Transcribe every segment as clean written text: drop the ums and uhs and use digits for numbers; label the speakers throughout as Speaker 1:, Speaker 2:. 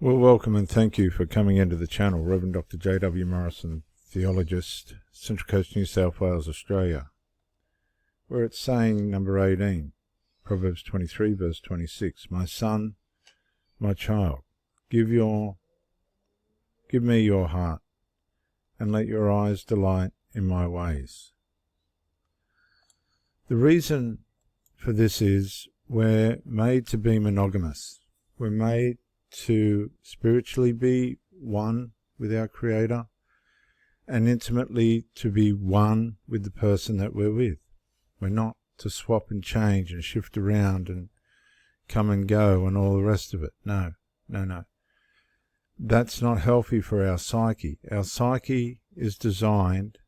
Speaker 1: Well, welcome and thank you for coming into the channel. Reverend Dr. J.W. Morrison, theologist, Central Coast, New South Wales, Australia. We're at saying number 18, Proverbs 23, verse 26. My son, my child, give me your heart, and let your eyes delight in my ways. The reason for this is we're made to be monogamous. We're made to spiritually be one with our Creator and intimately to be one with the person that we're with. We're not to swap and change and shift around and come and go and all the rest of it. No. That's not healthy for our psyche. Our psyche is designed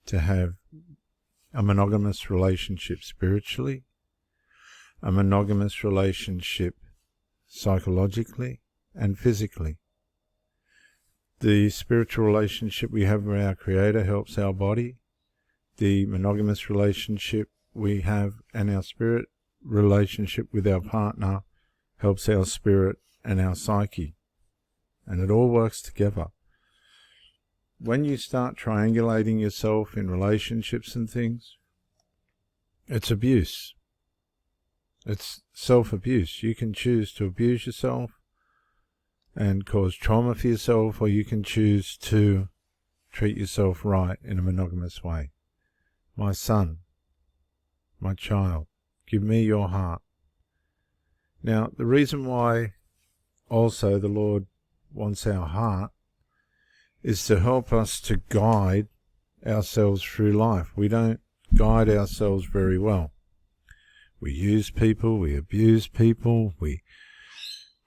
Speaker 1: to have a monogamous relationship spiritually, a monogamous relationship psychologically and physically. The spiritual relationship we have with our Creator helps our body. The monogamous relationship we have and our spirit relationship with our partner helps our spirit and our psyche. And it all works together. When you start triangulating yourself in relationships and things, it's abuse. It's self-abuse. You can choose to abuse yourself and cause trauma for yourself, or you can choose to treat yourself right in a monogamous way. My son, my child, give me your heart. Now, the reason why also the Lord wants our heart is to help us to guide ourselves through life. We don't guide ourselves very well. We use people, we abuse people, we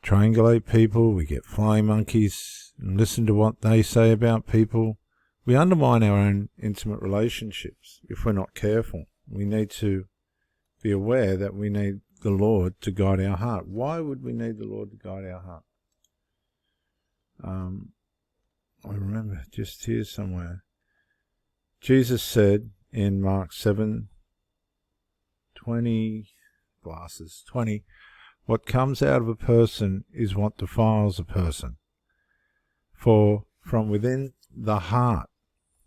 Speaker 1: triangulate people, we get flying monkeys and listen to what they say about people. We undermine our own intimate relationships if we're not careful. We need to be aware that we need the Lord to guide our heart. Why would we need the Lord to guide our heart? I remember just here somewhere. Jesus said in Mark 7:20, what comes out of a person is what defiles a person. For from within the heart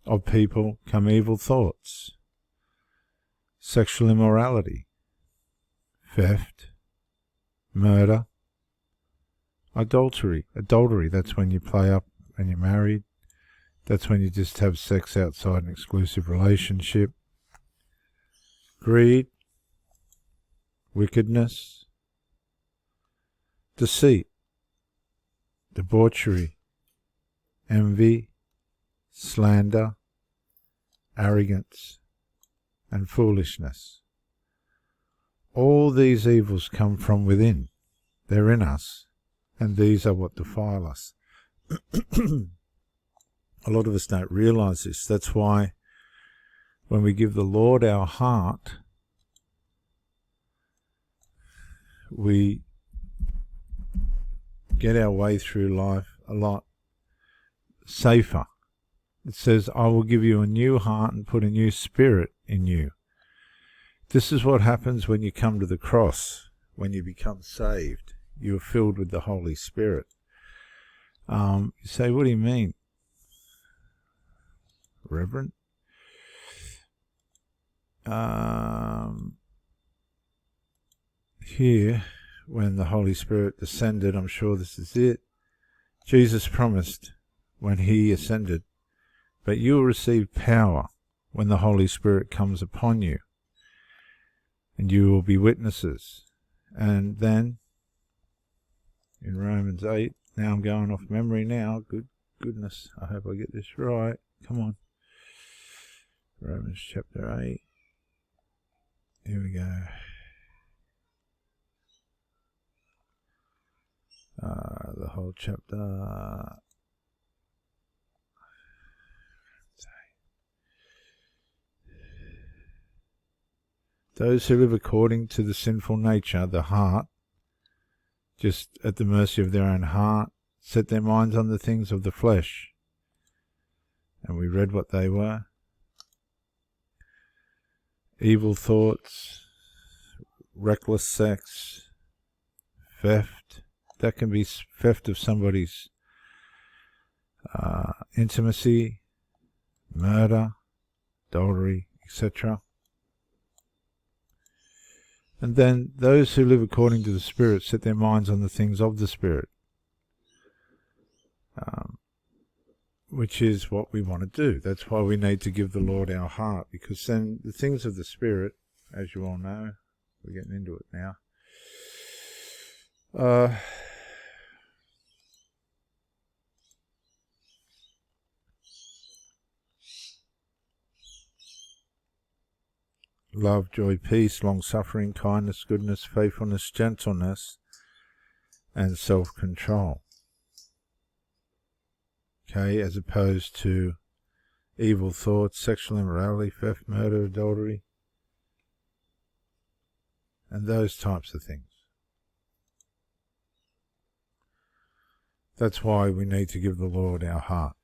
Speaker 1: of people come evil thoughts, sexual immorality, theft, murder, adultery. That's when you play up and you're married. That's when you just have sex outside an exclusive relationship. Greed, wickedness, deceit, debauchery, envy, slander, arrogance, and foolishness. All these evils come from within. They're in us, and these are what defile us. A lot of us don't realize this. That's why when we give the Lord our heart, we get our way through life a lot safer. It says, I will give you a new heart and put a new spirit in you. This is what happens when you come to the cross. When you become saved, you are filled with the Holy Spirit. You say, what do you mean, Reverend? Here, when the Holy Spirit descended, I'm sure this is it, Jesus promised when he ascended, but you will receive power when the Holy Spirit comes upon you, and you will be witnesses. And then, in Romans 8, now I'm going off memory now, goodness, I hope I get this right, come on, Romans chapter 8, here we go. The whole chapter. Those who live according to the sinful nature, the heart, just at the mercy of their own heart, set their minds on the things of the flesh. And we read what they were. Evil thoughts, reckless sex, theft, That can be theft of somebody's intimacy, murder, adultery, etc. And then those who live according to the Spirit set their minds on the things of the Spirit, which is what we want to do. That's why we need to give the Lord our heart, because then the things of the Spirit, as you all know, we're getting into it now, love, joy, peace, long-suffering, kindness, goodness, faithfulness, gentleness, and self-control. Okay, as opposed to evil thoughts, sexual immorality, theft, murder, adultery, and those types of things. That's why we need to give the Lord our heart.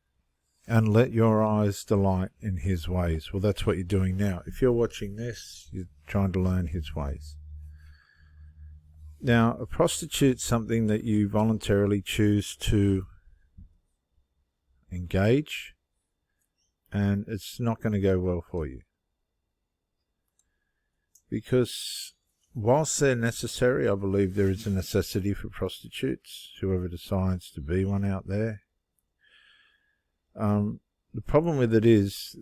Speaker 1: And let your eyes delight in his ways. Well, that's what you're doing now. If you're watching this, you're trying to learn his ways. Now, a prostitute's something that you voluntarily choose to engage, and it's not going to go well for you. Because whilst they're necessary, I believe there is a necessity for prostitutes, whoever decides to be one out there. The problem with it is,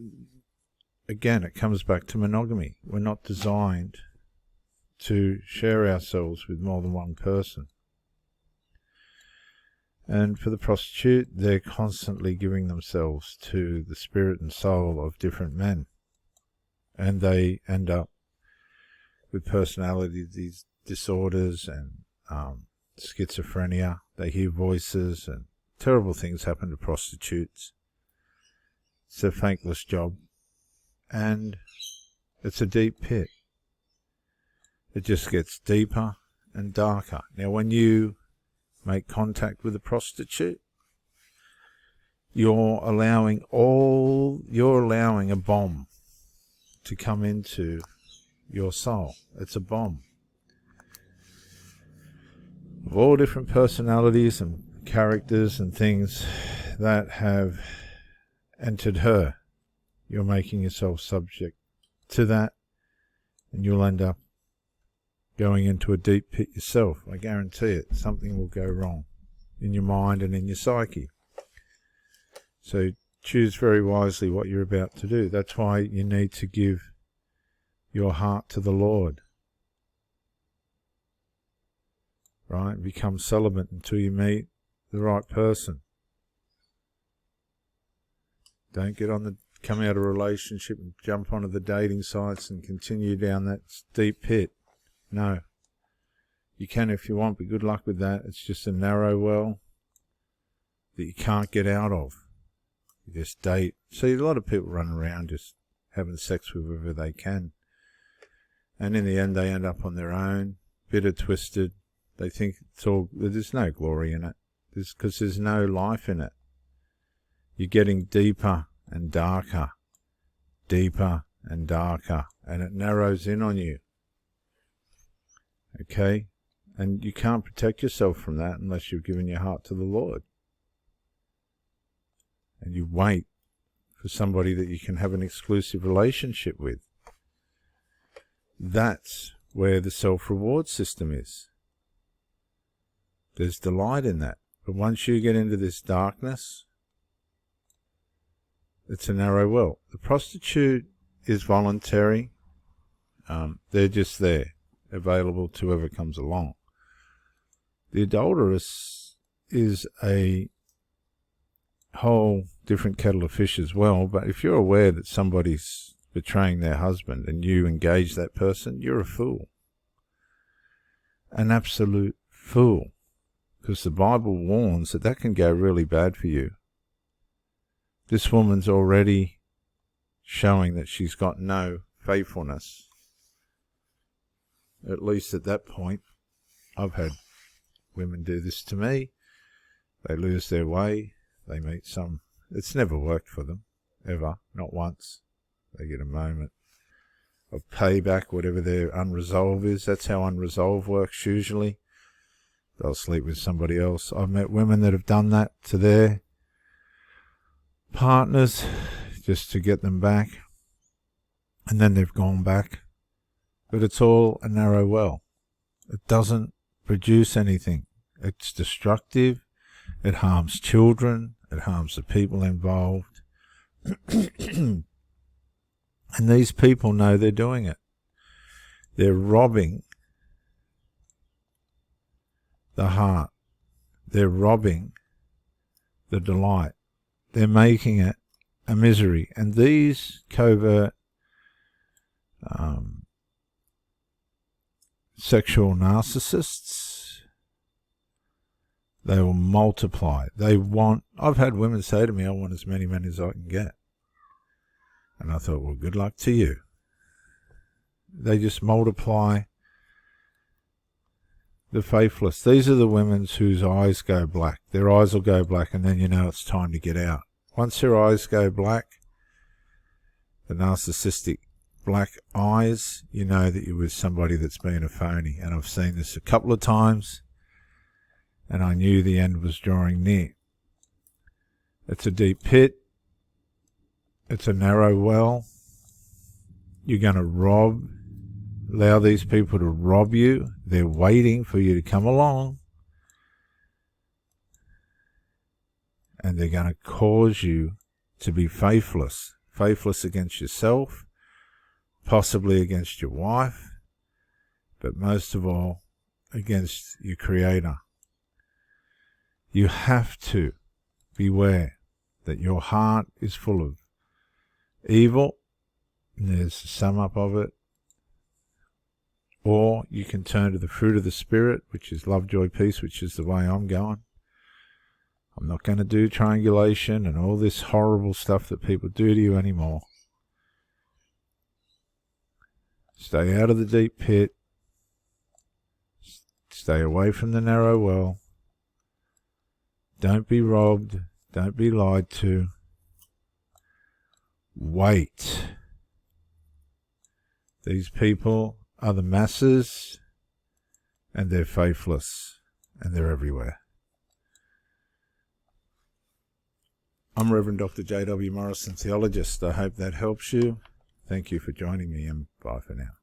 Speaker 1: again, it comes back to monogamy. We're not designed to share ourselves with more than one person. And for the prostitute, they're constantly giving themselves to the spirit and soul of different men. And they end up with personality disorders and schizophrenia. They hear voices, and terrible things happen to prostitutes. It's a thankless job, and it's a deep pit. It just gets deeper and darker. Now, when you make contact with a prostitute, you're allowing a bomb to come into your soul. It's a bomb of all different personalities and characters and things that have entered her. You're making yourself subject to that, and you'll end up going into a deep pit yourself. I guarantee it. Something will go wrong in your mind and in your psyche. So choose very wisely what you're about to do. That's why you need to give your heart to the Lord. Right? Become celibate until you meet the right person. Don't come out of a relationship and jump onto the dating sites and continue down that deep pit. No. You can if you want, but good luck with that. It's just a narrow well that you can't get out of. You just date. See, a lot of people run around just having sex with whoever they can. And in the end, they end up on their own, bitter, twisted. They think there's no glory in it. Because there's no life in it. You're getting deeper and darker, and it narrows in on you. Okay? And you can't protect yourself from that unless you've given your heart to the Lord. And you wait for somebody that you can have an exclusive relationship with. That's where the self-reward system is. There's delight in that. But once you get into this darkness, it's a narrow well. The prostitute is voluntary. They're just there, available to whoever comes along. The adulteress is a whole different kettle of fish as well. But if you're aware that somebody's betraying their husband and you engage that person, you're a fool. An absolute fool. Because the Bible warns that can go really bad for you. This woman's already showing that she's got no faithfulness. At least at that point. I've had women do this to me. They lose their way. They meet some. It's never worked for them. Ever. Not once. They get a moment of payback, whatever their unresolved is. That's how unresolved works usually. they'll sleep with somebody else. I've met women that have done that to their partners just to get them back, and then they've gone back. But it's all a narrow well. It doesn't produce anything. It's destructive. It harms children. It harms the people involved. And these people know they're doing it. They're robbing the heart. They're robbing the delight. They're making it a misery. And these covert sexual narcissists, they will multiply. I've had women say to me, I want as many men as I can get. And I thought, well, good luck to you. They just multiply the faithless. These are the women whose eyes go black. Their eyes will go black, and then you know it's time to get out. Once their eyes go black, the narcissistic black eyes, you know that you're with somebody that's been a phony. And I've seen this a couple of times, and I knew the end was drawing near. It's a deep pit. It's a narrow well. You're going to allow these people to rob you. They're waiting for you to come along. And they're going to cause you to be faithless. Faithless against yourself, possibly against your wife, but most of all, against your Creator. You have to beware that your heart is full of evil, and there's a sum up of it. Or you can turn to the fruit of the Spirit, which is love, joy, peace, which is the way I'm going. I'm not going to do triangulation and all this horrible stuff that people do to you anymore. Stay out of the deep pit. Stay away from the narrow well. Don't be robbed. Don't be lied to. Wait. These people are the masses, and they're faithless, and they're everywhere. I'm Reverend Dr. J.W. Morrison, theologist. I hope that helps you. Thank you for joining me, and bye for now.